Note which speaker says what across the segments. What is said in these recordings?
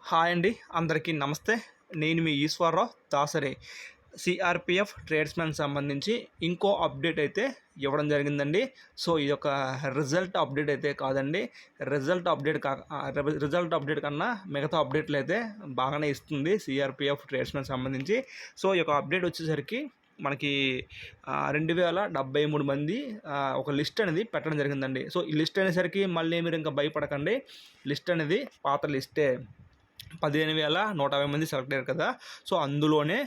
Speaker 1: Hi అండి, అందరికీ నమస్తే. నేను మీ ఈశ్వరరావు దాసరి. సిఆర్పిఎఫ్ ట్రేడ్స్‌మెన్ సంబంధించి ఇంకో అప్డేట్ అయితే ఇవ్వడం జరిగిందండి. సో, ఇదొక రిజల్ట్ అప్డేట్ అయితే కాదండి. రిజల్ట్ అప్డేట్ కన్నా మిగతా అప్డేట్లు అయితే బాగానే ఇస్తుంది సిఆర్పిఎఫ్ ట్రేడ్స్‌మెన్ సంబంధించి. సో, ఈ యొక్క అప్డేట్ వచ్చేసరికి మనకి 2073 మంది ఒక లిస్ట్ అనేది పెట్టడం జరిగిందండి. సో, ఈ లిస్ట్ అనేసరికి మళ్ళీ మీరు ఇంకా భయపడకండి. లిస్ట్ అనేది పాత లిస్టే. 15,150 మంది సెలెక్ట్ అయ్యారు కదా. సో, అందులోనే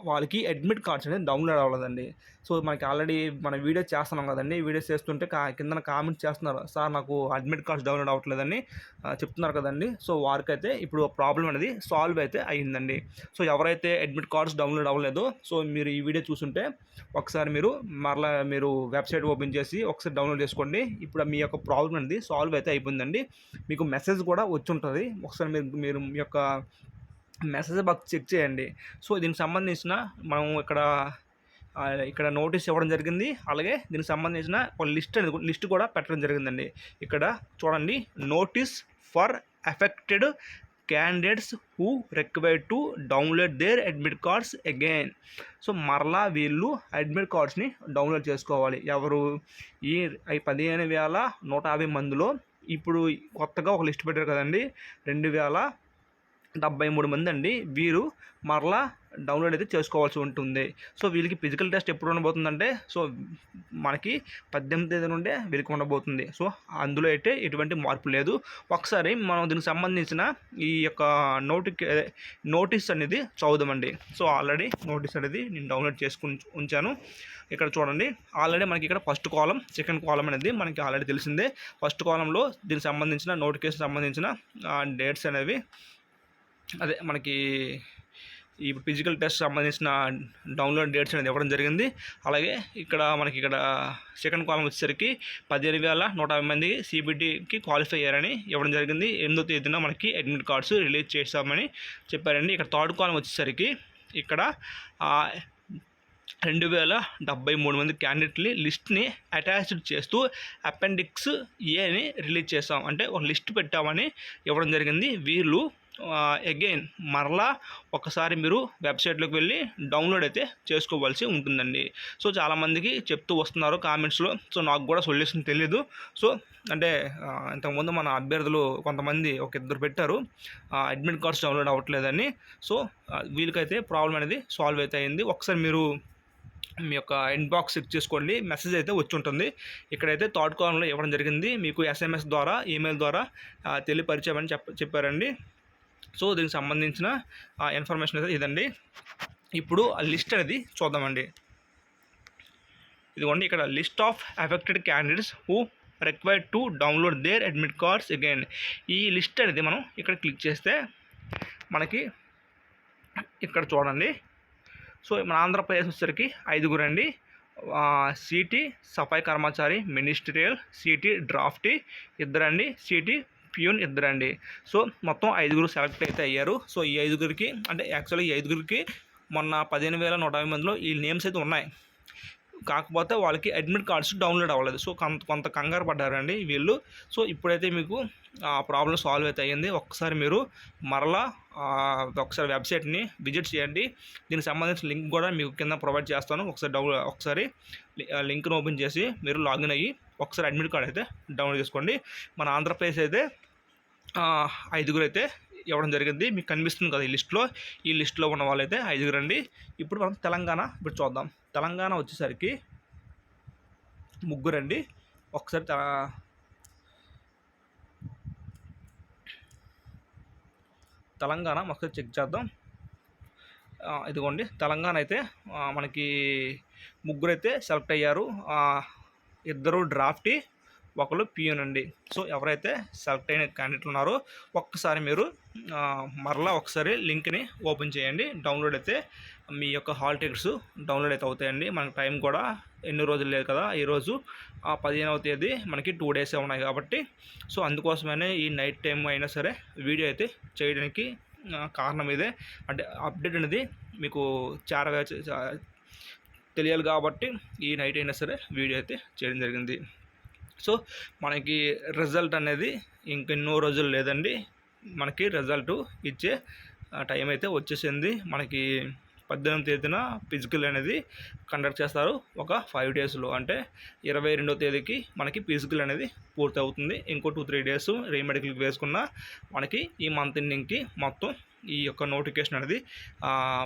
Speaker 1: వాళ్ళకి అడ్మిట్ కార్డ్స్ అనేది డౌన్లోడ్ అవ్వలేదండి. సో, మనకి ఆల్రెడీ మన వీడియో చేస్తున్నాం కదండి. వీడియోస్ చేస్తుంటే కిందన కామెంట్స్ చేస్తున్నారు, సార్ నాకు అడ్మిట్ కార్డ్స్ డౌన్లోడ్ అవ్వట్లేదని చెప్తున్నారు కదండి. సో, వారికైతే ఇప్పుడు ప్రాబ్లం అనేది సాల్వ్ అయితే అయ్యిందండి. సో, ఎవరైతే అడ్మిట్ కార్డ్స్ డౌన్లోడ్ అవ్వలేదో, సో మీరు ఈ వీడియో చూస్తుంటే ఒకసారి మీరు వెబ్సైట్ ఓపెన్ చేసి ఒకసారి డౌన్లోడ్ చేసుకోండి. ఇప్పుడు మీ యొక్క ప్రాబ్లం అనేది సాల్వ్ అయితే అయిపోయిందండి. మీకు మెసేజ్ కూడా వచ్చి ఉంటుంది. ఒకసారి మీరు మీ యొక్క మెసేజ్ బాక్స్ చెక్ చేయండి. సో, దీనికి సంబంధించిన మనం ఇక్కడ నోటీస్ ఇవ్వడం జరిగింది. అలాగే దీనికి సంబంధించిన ఒక లిస్ట్ కూడా పెట్టడం జరిగిందండి. ఇక్కడ చూడండి, notice for affected candidates who required to download their admit cards again. So, మరలా వీళ్ళు అడ్మిట్ కార్డ్స్ని డౌన్లోడ్ చేసుకోవాలి. ఎవరు? ఈ 15,150 మందిలో ఇప్పుడు కొత్తగా ఒక లిస్ట్ పెట్టారు కదండి, 2,073 మంది అండి. వీరు మరలా డౌన్లోడ్ అయితే చేసుకోవాల్సి ఉంటుంది. సో, వీళ్ళకి ఫిజికల్ టెస్ట్ ఎప్పుడు ఉండబోతుందంటే, సో మనకి 18వ తేదీ నుండే వీళ్ళకి ఉండబోతుంది. సో, అందులో అయితే ఎటువంటి మార్పు లేదు. ఒకసారి మనం దీనికి సంబంధించిన ఈ యొక్క నోటీస్ అనేది చదువుదామండి. సో, ఆల్రెడీ నోటీస్ అనేది నేను డౌన్లోడ్ చేసుకుని ఉంచాను. ఇక్కడ చూడండి, ఆల్రెడీ మనకి ఇక్కడ ఫస్ట్ కాలం, సెకండ్ కాలం అనేది మనకి ఆల్రెడీ తెలిసిందే. ఫస్ట్ కాలంలో దీనికి సంబంధించిన నోటిఫికేషన్ సంబంధించిన డేట్స్ అనేవి మనకి ఈ ఫిజికల్ టెస్ట్ సంబంధించిన డౌన్లోడ్ డేట్స్ అనేది ఇవ్వడం జరిగింది. అలాగే మనకి సెకండ్ కాలం వచ్చేసరికి 15,150 మంది సిబిటీకి క్వాలిఫై అయ్యారని ఇవ్వడం జరిగింది. 8వ తేదీన మనకి అడ్మిట్ కార్డ్స్ రిలీజ్ చేస్తామని చెప్పారండి. ఇక్కడ థర్డ్ కాలం వచ్చేసరికి ఇక్కడ 2,073 మంది క్యాండిడేట్ని లిస్ట్ని అటాచ్డ్ చేస్తూ అపెండిక్స్ ఏని రిలీజ్ చేస్తాం, అంటే ఒక లిస్ట్ పెట్టామని ఇవ్వడం జరిగింది. వీళ్ళు అగైన్ మరలా ఒకసారి మీరు వెబ్సైట్లోకి వెళ్ళి డౌన్లోడ్ అయితే చేసుకోవాల్సి ఉంటుందండి. సో, చాలామందికి చెప్తూ వస్తున్నారు కామెంట్స్లో. సో, నాకు కూడా సొల్యూషన్ తెలియదు. సో, అంటే ఇంతకుముందు మన అభ్యర్థులు కొంతమంది ఇద్దరు పెట్టారు అడ్మిట్ కార్డ్స్ డౌన్లోడ్ అవ్వట్లేదని. సో, వీళ్ళకైతే ప్రాబ్లం అనేది సాల్వ్ అయితే అయింది. ఒకసారి మీరు మీ యొక్క ఇన్బాక్స్ చెక్ చేసుకోండి, మెసేజ్ అయితే వచ్చి ఉంటుంది. ఇక్కడైతే థర్డ్ కాలంలో ఇవ్వడం జరిగింది. మీకు SMS ద్వారా, ఈమెయిల్ ద్వారా తెలియపరిచామని చెప్పారండి. సో, దీనికి సంబంధించిన ఇన్ఫర్మేషన్ అయితే ఇదండి. ఇప్పుడు ఆ లిస్ట్ అనేది చూద్దామండి. ఇదిగోండి, ఇక్కడ list of affected candidates who required to download their admit cards again. ఈ లిస్ట్ అనేది మనం ఇక్కడ క్లిక్ చేస్తే మనకి ఇక్కడ చూడండి. సో, మన ఆంధ్రప్రదేశ్ వచ్చేసరికి 5 అండి. సిటీ సఫాయి కర్మచారి మినిస్ట్రియల్, సిటీ డ్రాఫ్టీ 2 అండి, సిటీ ప్యూన్ 2 అండి. సో, మొత్తం 5 సెలెక్ట్ అయితే అయ్యారు. సో, ఈ 5కి అంటే యాక్చువల్గా ఈ 5కి మొన్న 15,150 మందిలో ఈ నేమ్స్ అయితే ఉన్నాయి. కాకపోతే వాళ్ళకి అడ్మిట్ కార్డ్స్ డౌన్లోడ్ అవ్వలేదు. సో, కొంత కంగారు పడ్డారండి వీళ్ళు. సో, ఇప్పుడైతే మీకు ఆ ప్రాబ్లం సాల్వ్ అయితే అయ్యింది. ఒకసారి మీరు మరలా ఒకసారి వెబ్సైట్ని విజిట్ చేయండి. దీనికి సంబంధించిన లింక్ కూడా మీకు కింద ప్రొవైడ్ చేస్తాను. ఒకసారి లింక్ను ఓపెన్ చేసి మీరు లాగిన్ అయ్యి ఒకసారి అడ్మిట్ కార్డ్ అయితే డౌన్లోడ్ చేసుకోండి. మన ఆంధ్రప్రదేశ్ అయితే 5 అయితే ఇవ్వడం జరిగింది. మీకు కనిపిస్తుంది కదా ఈ లిస్ట్లో ఉన్న వాళ్ళైతే 5 అండి. ఇప్పుడు మనం తెలంగాణ చూద్దాం. తెలంగాణ వచ్చేసరికి 3 అండి. ఒకసారి తెలంగాణ ఒకసారి చెక్ చేద్దాం. ఇదిగోండి, తెలంగాణ అయితే మనకి 3 అయితే సెలెక్ట్ అయ్యారు. 2 డ్రాఫ్టీ, 1 పియూన్ అండి. సో, ఎవరైతే సెలెక్ట్ అయిన క్యాండిడేట్లు ఉన్నారో ఒక్కసారి మీరు మరలా ఒకసారి లింక్ని ఓపెన్ చేయండి. డౌన్లోడ్ అయితే మీ యొక్క హాల్ టికెట్స్ డౌన్లోడ్ అయితే అవుతాయండి. మనకు టైం కూడా ఎన్ని రోజులు లేదు కదా. ఈరోజు 15వ తేదీ, మనకి 2 డేసే ఉన్నాయి కాబట్టి, సో అందుకోసమనే ఈ నైట్ టైం అయినా సరే వీడియో అయితే చేయడానికి కారణం ఇదే. అంటే అప్డేట్ అనేది మీకు తెలియాలి కాబట్టి ఈ నైట్ అయినా సరే వీడియో అయితే చేయడం జరిగింది. సో, మనకి రిజల్ట్ అనేది ఇంకెన్నో రోజులు లేదండి. మనకి రిజల్ట్ ఇచ్చే టైం అయితే వచ్చేసింది. మనకి 18వ తేదీన ఫిజికల్ అనేది కండక్ట్ చేస్తారు ఒక 5 డేస్లో. అంటే 22వ తేదీకి మనకి ఫిజికల్ అనేది పూర్తి అవుతుంది. ఇంకో 2-3 డేస్ రీమెడికల్కి వేసుకున్న మనకి ఈ మంత్ ఎండింగ్కి మొత్తం ఈ యొక్క నోటిఫికేషన్ అనేది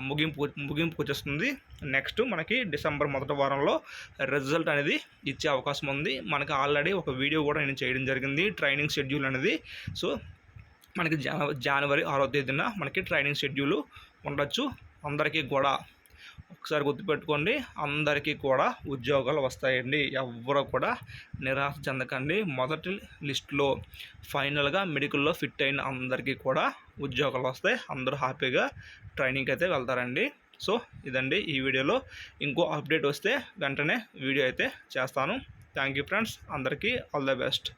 Speaker 1: ముగింపుకు వచ్చేస్తుంది. నెక్స్ట్ మనకి డిసెంబర్ మొదటి వారంలో రిజల్ట్ అనేది ఇచ్చే అవకాశం ఉంది. మనకి ఆల్రెడీ ఒక వీడియో కూడా నేను చేయడం జరిగింది, ట్రైనింగ్ షెడ్యూల్ అనేది. సో మనకి జనవరి 6వ తేదీన మనకి ట్రైనింగ్ షెడ్యూల్ ఉండొచ్చు. అందరికీ కూడా ఒకసారి గుర్తుపెట్టుకోండి, అందరికీ కూడా ఉద్యోగాలు వస్తాయండి. ఎవ్వరూ కూడా నిరాశ చెందకండి. మొదటి లిస్టులో ఫైనల్గా మెడికల్లో ఫిట్ అయిన అందరికీ కూడా ఉద్యోగాలు వస్తాయి. అందరూ హ్యాపీగా ట్రైనింగ్కి అయితే వెళ్తారండి. సో ఇదండి ఈ వీడియోలో. ఇంకో అప్డేట్ వస్తే వెంటనే వీడియో అయితే చేస్తాను. థ్యాంక్ యూ ఫ్రెండ్స్, అందరికీ ఆల్ ద బెస్ట్.